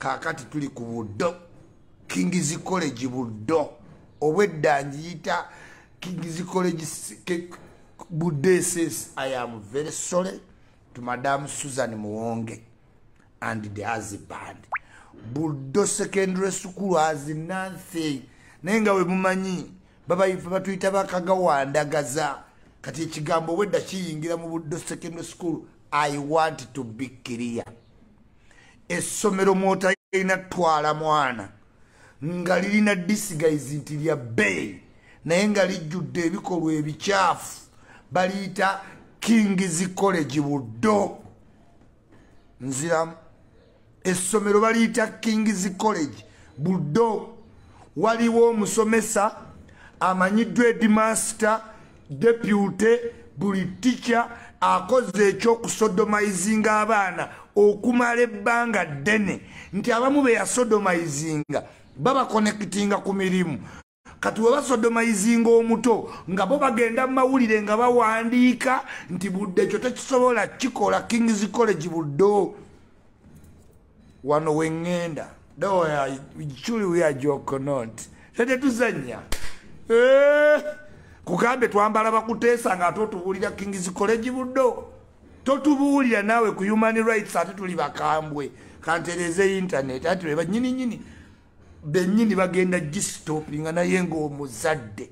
kakati tuli ku Buddo King's College Buddo obwedda njiyita King's College Buddo says I am very sorry to Madam Susan Muwonge and the husband. Buddo Secondary School has nothing. Nenga we mumanyi baba ife batuyita bakagawandagaza kati ekigambo wedda kiyingira mu Buddo Secondary School. I want to be clear. Essomero mota ina twala mwana nga lirina disguise nti lya bay naye nga lijjudde ebikolwa ebikyafu baliyita King's College Buddo. Nziramu essomero baliyita King's College Buddo. Waliwo omusomesa amanyiddwa headmaster deputy buli teacher akoze ekyokusodomizinga abaana okumala ebbanga ddene nti abamu be yasodomizinga baba connectinga ku mirimu kati we basodomizinga omuto nga bo bagenda mu mawulire nga bawandiika nti Buddo ekyo tekisobola kikola King's College Buddo. Wano wengenda doya Iculi we are jokonot tete tuzanya kukambe twambala bakuteesa nga totubulira King's College Buddo totubuulira nawe ku human rights ate tuli bakambwe kantereze internet ate banyini benyini bagenda gistopinga naye ng'omuzadde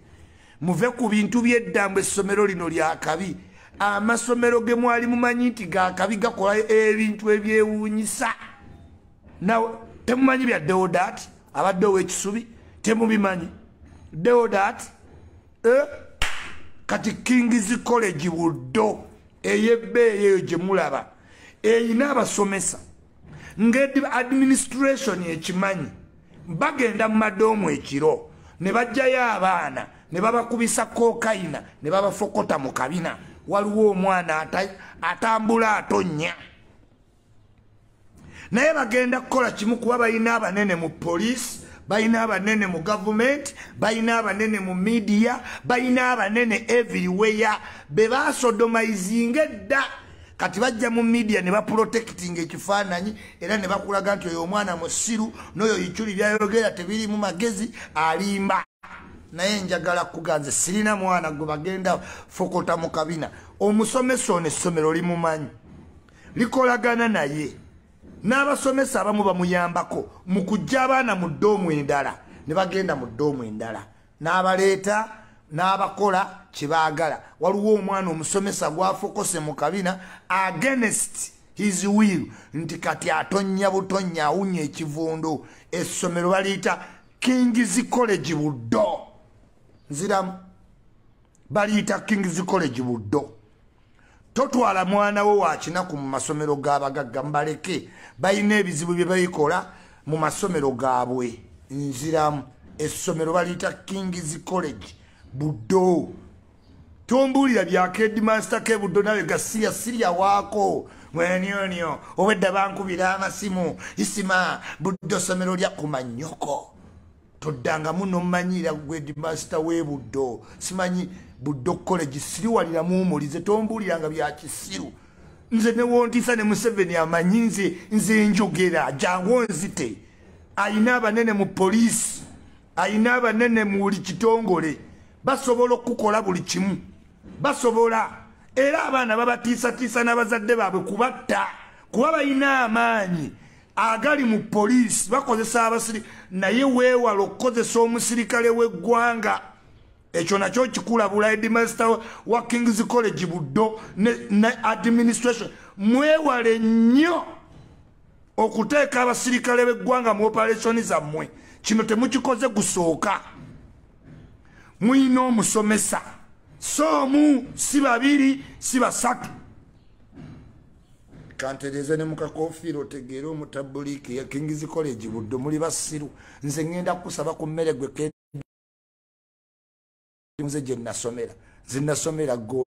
muve ku bintu by'eddambo essomero lino lya kabi. Amasomero ge mwali mumanyi nti ga kabi gakola ebintu ebyewuunyisa. Nawe temumanyi bya Deodat abadde ow'ekisubi temubimanyi Deodat kati King's College Buddo eyebbeeyo gye mulaba eyina abasomesa ng'administration ekimanyi bagenda mu madoomu ekiro ne bajjayo abaana ne babakubisa kokaina ne babafokota mu kabina. Waliwo omwana atambula atonnya naye bagenda kukola kimu kuba balina abanene mu police, balina abanene mu government, balina abanene mu media, balina abanene everywhere. Be basodomizinga edda kati bajja mu media ne baprotecting ekifaananyi era ne bakulaga nti oyo omwana musiru n'oyo Iculi byayogera tebiri mu magezi alimba. Naye njagala kuganze sirina mwana gwe bagenda fokota mu kabina. Omusomesa ono essomero limumanyi likolagana naye n'abasomesa abamu bamuyambako mu kujja abaana mu ddoomu endala ne bagenda mu ddoomu endala n'abaleeta n'abakola kye baagala. Waliwo omwana omusomesa gwafokose mu kabina against his will nti kati atonnya butonnya awunya ekivundo. Essomero baliyita King's College Buddo. Nziramu baliyita King's College Buddo. Totwala mwana wo wakinaku mu masomero g'abagagga mbaleke balina ebizibu bye bayikola mu masomero gaabwe. Nziramu essomero baliyita King's College Buddo. Tombuulira bya headmaster ke Buddo nawe gasiya sirya waako mwenionio obwedda bankubira amasimu isima Buddo somero lya kumanyoko. Toddanga muno mmanyira gwe headmaster we Buddo simanyi Buddo College siri walira muumulize tombuuliranga bya kisiru. Nze ne wontisa ne Museveni amanyi nze njogera jangu nzite. Ayina abanene mu police, ayina abanene mu buli kitongole basobola okukola buli kimu basobola era abaana babatiisatiisa n'abazadde baabwe kubatta kuba balina amaanyi agali mu police bakozesa abasiri naye weewala okukozesa omusirikale w'eggwanga. Ekyo nakyo kikulabula headmaster wa King's College Buddo ne administration mwewale nnyo okuteeka abasirikale b'eggwanga mu operation zammwe. Kino temukikoze gusooka muyina omusomesa somu si babiri si basatu. Kantereze ne mukakofiiro otegeera omutabuliki ya King's College Buddo muli basiru. Nze ngenda kusaba ku mmere gwe nze gye nasomera nze nasomera Gombe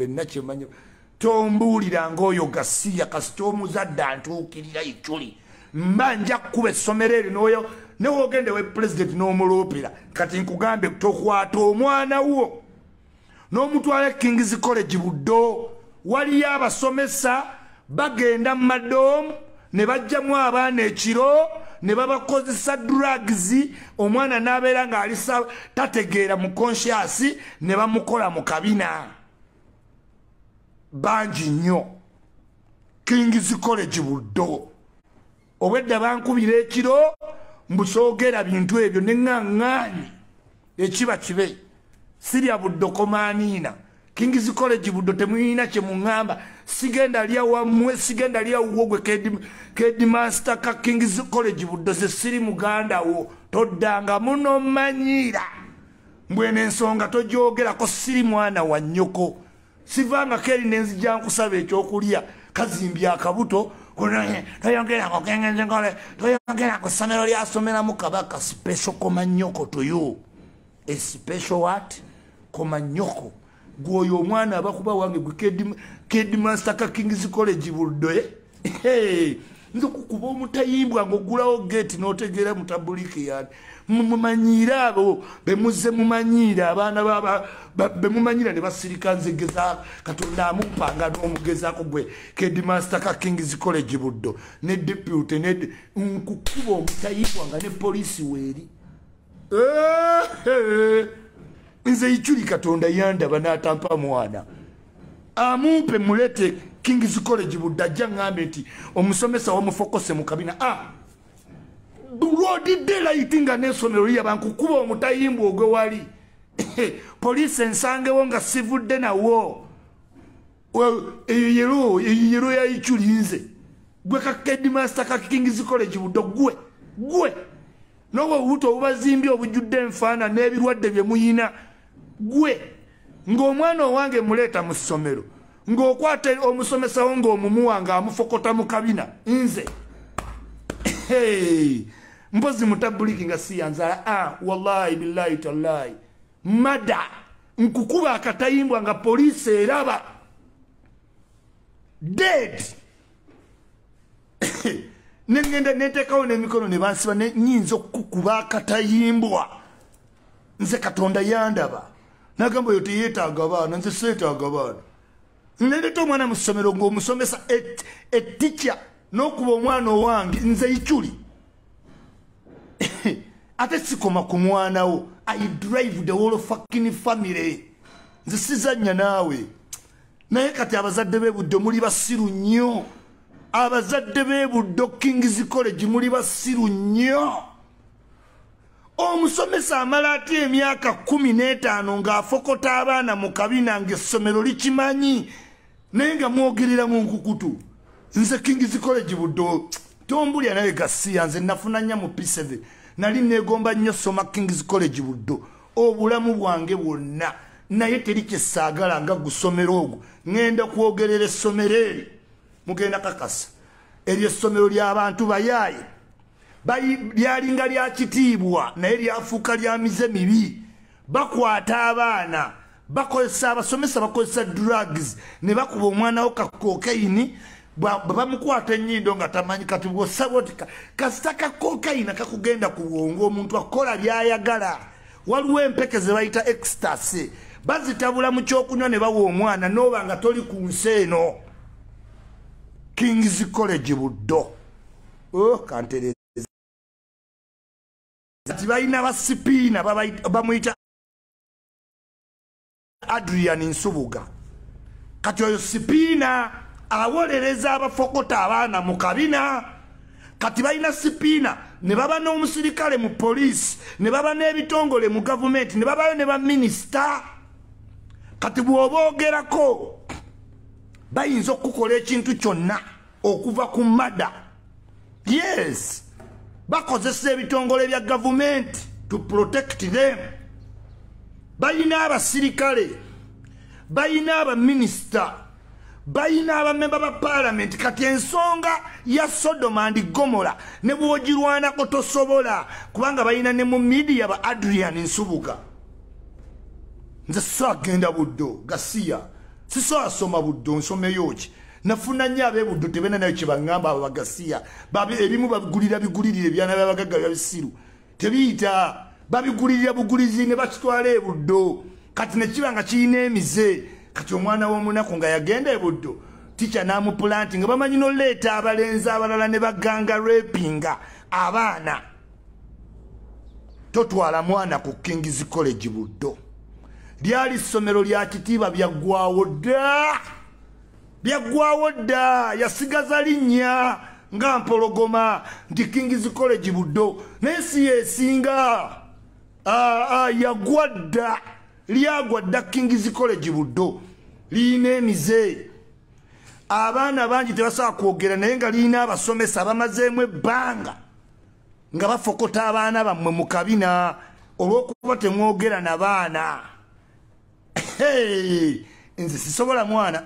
nakyemanyi tombuulira ng'oyo gasiya kasita omuzadde antuukirira Iculi mba nja kukuba essomero eri n'oyo newoogende we president n'omuloopera kati nkugambe tokwata omwana wo n'omutwala King's College Buddo. Waliyo abasomesa bagenda mu madoomu ne bajjamu abaana ekiro ne babakozesa drugs omwana n'abeera ng'alisa tategeera mu conscious ne bamukola mu kabina bangi nnyo King's College Buddo obwedda bankubira ekiro mbusoogera bintu ebyo neŋŋaŋŋaanyi ekiba kibe sirya Buddo komaaniina King's College Buddo temuyina kye muŋŋamba sigenda lya wammwe sigenda lya wogwe Headmaster ka King's College Buddo ze siri muganda wo toddanga muno mmanyiira mbwene ensonga tojoogerako siri mwana wa nnyoko sivanga keri nenzija nkusaba ekyokulya kazimbya akabuto toyongerako kengenzekole toyongerako essomero lyasomeramu kabaka special komanyoko to you a special what komanyoko gwoyo omwana abakuba wange gwe Headmaster ka King's College Buddo nzo kukuba omutayimbwa ng'ogulawo gate n'otegeera mutabuliki yani mumanyira abo bemuze mumanyira abaana bemumanyira ne basirika nzegeza Katonda amupanga n'omugezaako gwe Headmaster ka King's College Buddo ne deputy ne nkukuba omutayimbwa nga ne poliisi weeri nze Iculi Katonda yandaba n'atampa mwana amumpe mulete King's College Buddo ajja ngambe nti omusomesa wamufokose mu kabina Broad daylight nga n'essomero lyabankukuba omutayimbwa ogwe wali poliisi ensangewo nga sivudde nawo eyo yero ya Iculi nze gwe ka Headmaster ka King's College Buddo gwe nobo obuto obubazimbye obujjudde enfaana n'ebirwadde bye muyina gwe ng'omwana owange muleeta mu ssomero ng'okwata omusomesa wo ng'omumuwa ng'amufokota mu kabina nze mpozi mutabuliki nga siyanzala wallahi billahi tallahi mada nkukuba akatayimbwa nga poliisi eraba dead nengenda neteekawo n'emikono ne bansiba nyinza okukuba akatayimbwa nze Katonda yandaba nagamba oyo teyeetaaga baana nze seetaaga baana naleeta omwana mu ssomero ng'omusomesa etica n'okuba omwana owange nze Iculi ate sikoma ku mwana wo I drive the whole fucking family nze sizannya naawe naye kati abazadde b'e Buddo muli basiru nnyo abazadde b'e Buddo King's College muli basiru nnyo omusomesa amala ate emyaka 15 ng'afokota abaana mu kabina ng'essomero likimanyi naye nga mwogerera mu nkukutu nze King's College Buddo tombulya naye gasiya nze nafuna nnyo mu P7 nali neegomba nnyo soma King's College Buddo obulamu bwange bwonna naye teri kyesaagala nga gusomero ogwo ŋŋenda kwogerera essomero eri mugenda kakasa eryo essomero ly'abantu bayaaye lyalinga lya kitiibwa naye lyafuuka lya mize mibi bakwata abaana bakozesa abasomesa bakozesa drugs ne bakuba omwana wo ka cocaine bamukwata ennyindo nga tamanyi kati bwosabotika kasita ka cocaine kakugenda ku bwongo omuntu akola byayagala waliwo empeke ze bayita ecstasy bazitabula mu kyokunywa ne bawa omwana n'oba nga toli ku nsi eno King's College Buddo kantereza ati balina basipiina bamuyita Adrian Nsubuga kati oyo sipiina awolereza abafokota abaana mu kabina kati balina sipiina ne baba n'omusirikale mu poliisi ne baba n'ebitongole mu gavumenti ne babayo ne baminisita kati bw'oboogerako bayinza okukola ekintu kyonna okuva ku mada yes bakozesa ebitongole bya gavumenti to protect them bayina abasirikale bayina abaminisita bayina abamemba ba parliament kati ensonga ya Sodoma and Gomora ne bwogirwanako tosobola kubanga bayina ne mu media ba Adrian Nsubuga nze sagenda Buddo gasiya siso asoma Buddo nsomeyo ki nafuna nnyo ab'e Buddo tebena nayo kye baŋŋamba abo bagasiya ebimu babigulirira ebyana by'abagagga bya bisiru tebiyita babigulirira bugulizi ne bakitwala e Buddo kati ne kiba nga kirina emize kati omwana w'omunaku nga yagenda e Buddo teacher namuplanting nga bamanyi noleeta abalenzi abalala ne baganga rapinga abaana. Totwala mwana ku King's College Buddo. Lyali ssomero lya kitiibwa byaggwawo dda. Byaggwawo dda, yasigaza linnya nga mpologoma nti King's College Buddo. Naye si yeesinga. Yagwa dda. Lyagwa dda King's College Buddo. Liyina emize. Abaana bangi tebasobola kwogera naye nga liyina abasomesa bamazeemu ebbanga nga bafokota abaana bammwe mu kabina olw'okuba temwogera na baana. Nze sisobola mwana.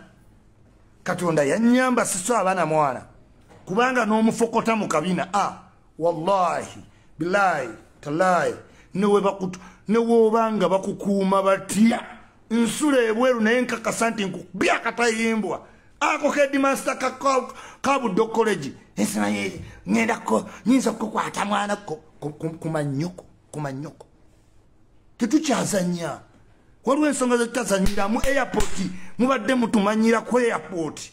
Katonda yannyamba sisobola abaana mwana. Kubanga n'omufokota mu kabina. Wallahi, billahi, talahi, newoobanga bakukuuma batya. Nsula ebweru naye nkakasa nti nkubya akatayimbwa. Ako headmaster ka Buddo College. Ensima ye ngendako nyinza kukwata mwana kumanyoko. Tetukyazanya. Waliwo ensonga zetutazanyira mu airport mubadde mutumanyira ku airport.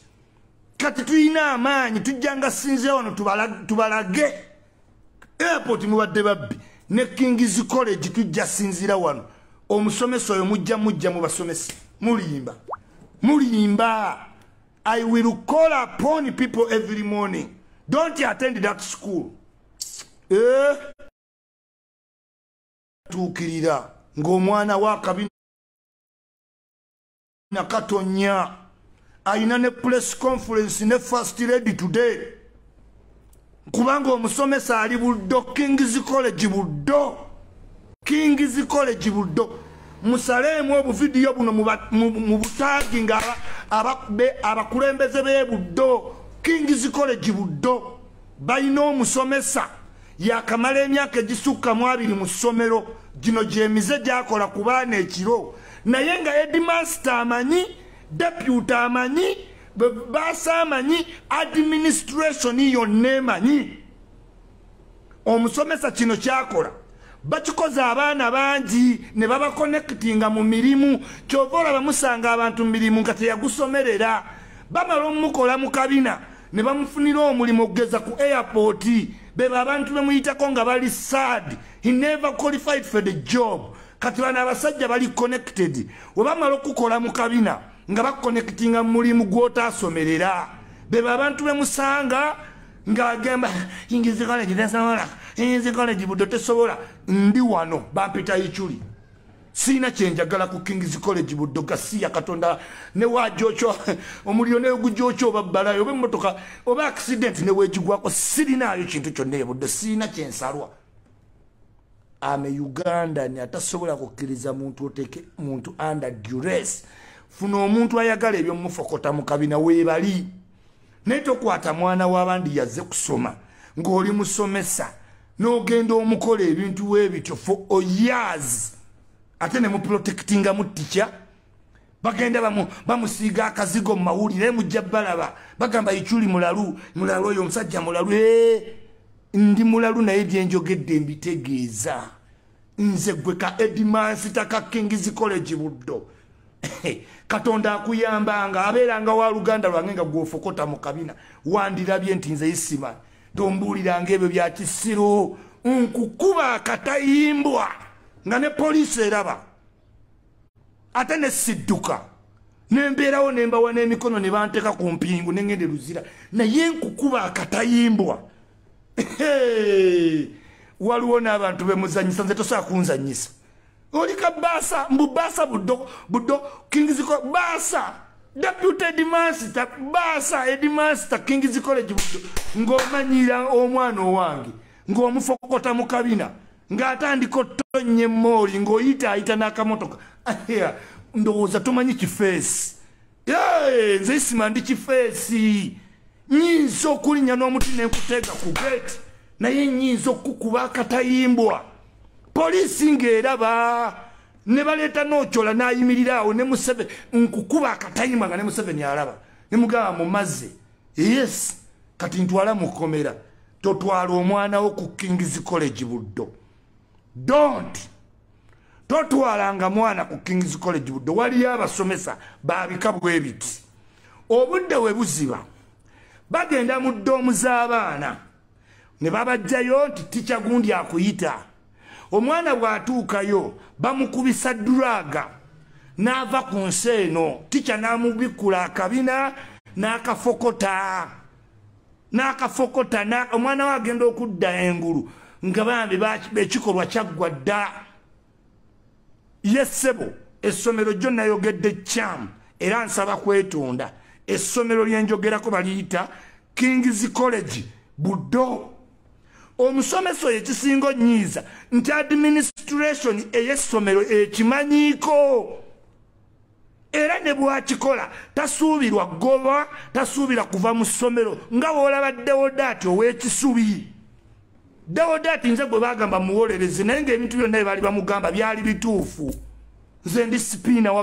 Kati tulina amaanyi tujjanga sinzira wano tubalage. Airport mubadde babbi. Ne King's College tujja sinzira wano. Omusomesa oyo mujja mu basomesa. Mulimba. I will call upon people every morning. Don't you attend that school. Tukirira ng'omwana wa kabina Katonya ayina ne press conference ne first lady today. Kubanga omusomesa ali Buddo King's College Buddo. King's College Buddo. Musalemu obuvidiyo buno mu butaagi nga abakulembeze b'e Buddo King's College Buddo balina omusomesa yakamala emyaka egisukka mu 2 mu ssomero gino gyemize gyakola ku baana ekiro naye nga headmaster amanyi deputy amanyi baasa amanyi administration yonna emanyi. Omusomesa kino kyakola bakikoze abaana bangi ne baba connectinga mu mirimu kyova olaba musanga abantu mu mirimu nga teyagusomerera bamala omukola mu kabina ne bamufunira omulimu okugeza ku airport beba abantu bemuyitako nga bali sad. He never qualified for the job. Kati bana abasajja bali connected we bamala okukola mu kabina nga bakonnectinga mu mulimu gw'otaasomerera beba abantu bemusanga ng'agamba King's College tesobola, King's College Buddo tesobola. Ndi wano bampita Iculi. Sina kyenjagala ku King's College Buddo gasiya Katonda ne wajocho omuliro ne gujocho babbalayo oba emmotoka oba accident ne wegigwako sirinayo kintu kyonna Buddo sina kyensalwa. Ame Uganda ni atasobola kukkiriza muntu oteke muntu under duress. Funa omuntu ayagala ebyo mufokota mu kabina weebali. Neto kwata mwana w'abandi yazze kusoma ng'oli musomesa n'ogenda omukola ebintu webityo for years ate ne mu protectinga mu teacher bagenda bamusiiga akazigo mu mawulire mujja balaba bagamba Iculi mulalu oyo omusajja mulalu. Ndi mulalu naye byenjogedde mbitegeeza nze gwe ka headmaster ka King's College Buddo. Katonda akuyambanga abeeranga wa Luganda lwange nga gw'ofokota mu kabina wandirabye nti nze isima tombuuliranga ebyo bya kisiru nkukuba akatayimbwa nga ne poliisi eraba ate ne sidduka nembeerawo nembawa n'emikono ne banteeka ku mpingu nengende luzira naye nkukuba akatayimbwa. Waliwo n'abantu bemuzanyisa nze tosobola kunzanyisa. Olika basa mbubasa Buddo King's College basa deputy headmaster basa headmaster King's College Buddo ng'omanyira omwana owange ng'omufokota mu kabina ng'atandika otonye mmoli ng'oyita n'akamotoka. Ndowooza tomanyi kifeesi. Nze isima ndi kifeesi. Nyinza okulinnya n'omuti n'enkuteega ku gate naye nyinza okukuba akatayimbwa. Polisi ng'eraba ne baleeta n'okyola n'ayimirira awo ne Museveni nkukuba akatayimbwa nga ne Museveni alaba ne mugamba mumazze. Yes, kati ntwala mu kkomera totwala omwana wo ku King's College Buddo. Don't totwalanga mwana ku King's College Buddo. Waliyo abasomesa babika bwe biti obudde we buziba bagenda mu ddoomu z'abaana ne babajjayo nti tica gundi akuyita. Omwana bw'atuukayo bamukubisa duraga n'ava ku nsi eno, tica n'amubikkula akabina n'akafokota omwana we agenda okudda engulu nga bambi ekikolwa kyaggwa dda. Ye ssebo essomero jjo nayogedde kyamu era nsaba kwetonda. Essomero lyenjogerako baliyita King's College Buddo. Omusomesa oyo ekisinga onnyiiza nti administration ey'essomero ekimanyiiko era ne bwakikola tasuubirwa goba, tasuubira kuva mu ssomero nga bw'olaba Dewodaati ow'ekisubi. Dewodaati nze gwe bagamba muwolereze naye ng'ebintu byonna bye baali bamugamba byali bituufu. Nze ndi sipiina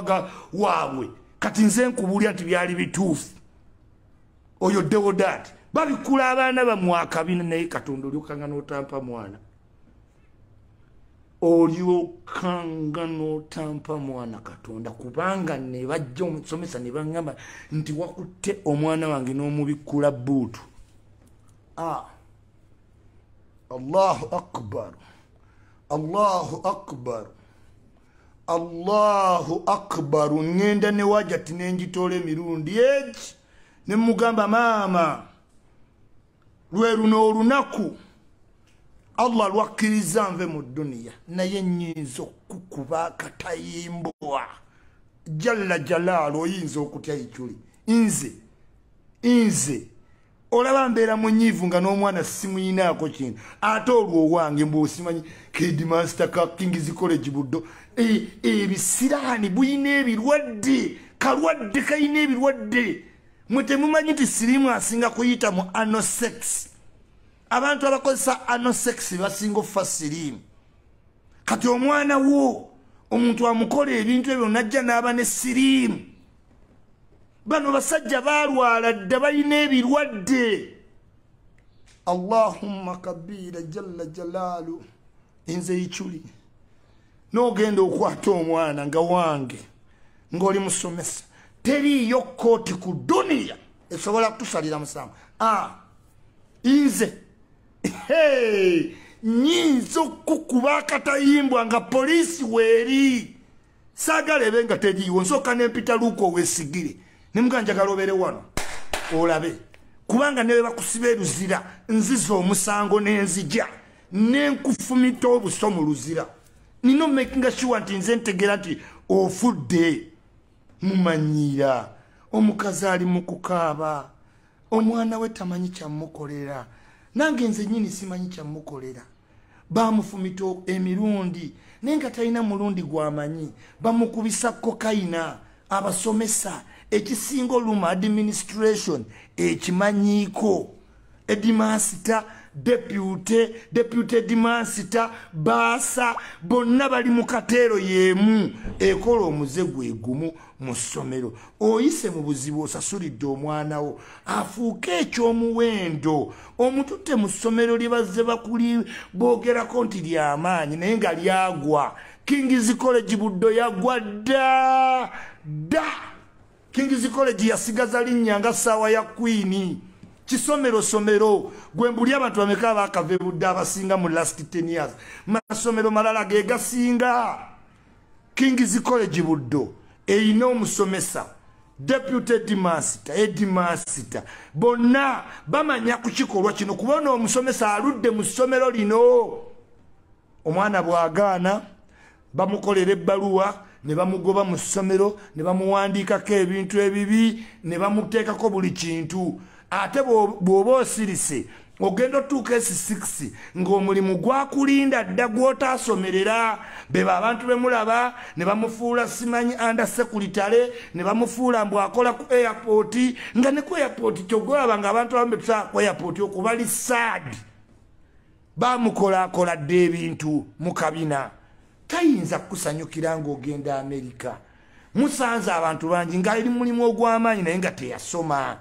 waabwe kati nze nkubulya nti byali bituufu. Oyo Dewodaati babikula abaana bamwe akabina naye Katonda olyokanga n'otampa mwana. Olyokanga n'otampa mwana Katonda kubanga ne bajja omusomesa ne baŋŋamba nti wakutte omwana wange n'omubikkula bbuutu. Allahu akbar, Allahu akbar, Allahu akbar. Ngenda ne wajati nenjitole emirundi egi ne mugamba maama lwe luno olunaku Allah lwakkiriza nve mu duniya naye nnyinza okukuba akatayimbwa. Jalla jalaalu oyinza okutya Iculi. Nze olaba mbeera munyiivu nga n'omwana simuyinaako kintu ate olwo owange mbwosimanyi Headmaster ka King's College Buddo ebisiraani buyina ebirwadde kalwadde kayina ebirwadde. Mwe temumanyi nti siriimu asinga kuyita mu anosex. Abantu abakozesa anosex basinga okufa siriimu. Kati omwana wo omuntu amukola ebintu ebyo najja n'aba ne siriimu. Bano basajja balwala dda balina ebirwadde. Allahumma kabira jalla jalaalu. Nze Iculi n'ogenda okwata omwana nga wange ng'oli musomesa teriiyo kooti ku duniya esobola kutusalira musango. Nze nyinza okukuba akatayimbwa nga poliisi weeri saagala ebe nga teriiwo. Nsooka n'empita Luuka Oweesigire ne muga njagala obeere wano olabe kubanga ne bakusiba eruzira nziza omusango n'enzija n'enkufumita obuso mu luzira. Nina making sure nti nze ntegeera nti ofudde. Mumanyira omukazi ali mu kukaaba omwana we tamanyi kyamukolera nange nze nnyini simanyi kyamukolera. Bamufumita emirundi naye nga talina mulundi gwamanyi. Bamukubisa kokayina abasomesa ekisinga oluma administration ekimanyiiko. Edimasita deputy dimansita baasa bonna bali mu kateero yeemu ekola omuze gwe gumu mu ssomero. Oyise mu buzibu osasulidde omwana wo afuuke ekyomuwendo. Omututte mu ssomero libazze bakuli boogerako nti ly'amaanyi naye nga lyagwa. King's College Buddo yagwa dda. King's College yasigaza linnya nga ssaawa ya Queen. Kisomero gwe mbuli abantu bameka bakave Buddo abasinga mu last 10 years. Masomero malala ge gasinga. King's College Buddo eyina omusomesa deputy dimansita bonna bamanya ku kikolwa kino kubona omusomesa aludde mu ssomero lino. Omwana bw'agaana bamukolera ebbaluwa ne bamugoba mu ssomero ne bamuwandiikako ebintu ebibi ne bamuteekako buli kintu. Ate bw'oba osirise ogenda otuuka S6 ng'omulimu gwakulinda dda gw'otaasomerera. Beba abantu bemulaba ne bamufuula simanyi under secretary ne bamufuula mbu akola ku airport nga ne ku airport kyogolaba nga abantu abamu betusaa ku airport okubali saadi bamukola dde ebintu mu kabina. Tayinza kusanyukira ng'ogenda Amerika. Musanze abantu bangi nga eri mulimu ogw'amaanyi naye nga teyasoma.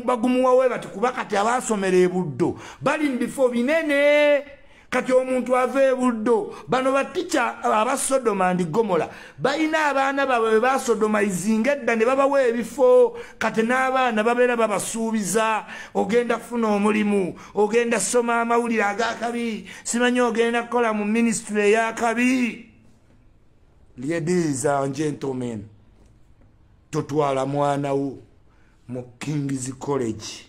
Bagumuwawe bati kuba kati abasomera e Buddo bali mu bifo binene kati omuntu ave Buddo bano baticha abasodoma ndi Gomora balina abaana baabwe basodomaizinga edda ne babawa ebifo kati n'abaana babeera babasuubiza ogenda kufuna omulimu ogenda soma amawulire agakabi simanyi ogenda kukola mu ministry eyakabi. Ladies and gentlemen, totwala mwana wo mu King's College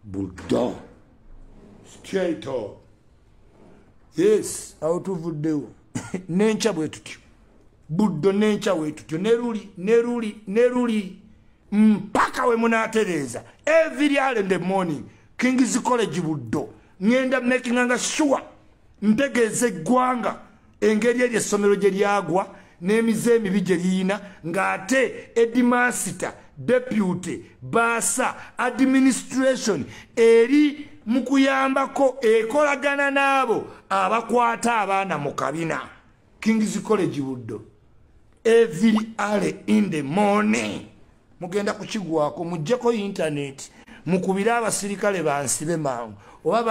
Buddo straight up. Yes, out of Buddo. Nencha bwetutyo. Buddo nencha bwetutyo. Neruli. Mpaka we munatereza. Every hour in the morning. King's College Buddo. Ngenda making sure. Ntegeze gwanga. Engeri ye somero gye lyagwa. N'emize emibi gye liyina. Ng'ate Headmaster, Deputy, Basa, Administration. Eri mukuyambako ekolagana nabo abakwata abaana mu kabina. King's College Buddo every hour in the morning mugenda kukigwako mujjeko internet mukubira abasirikale bansibe mangu oba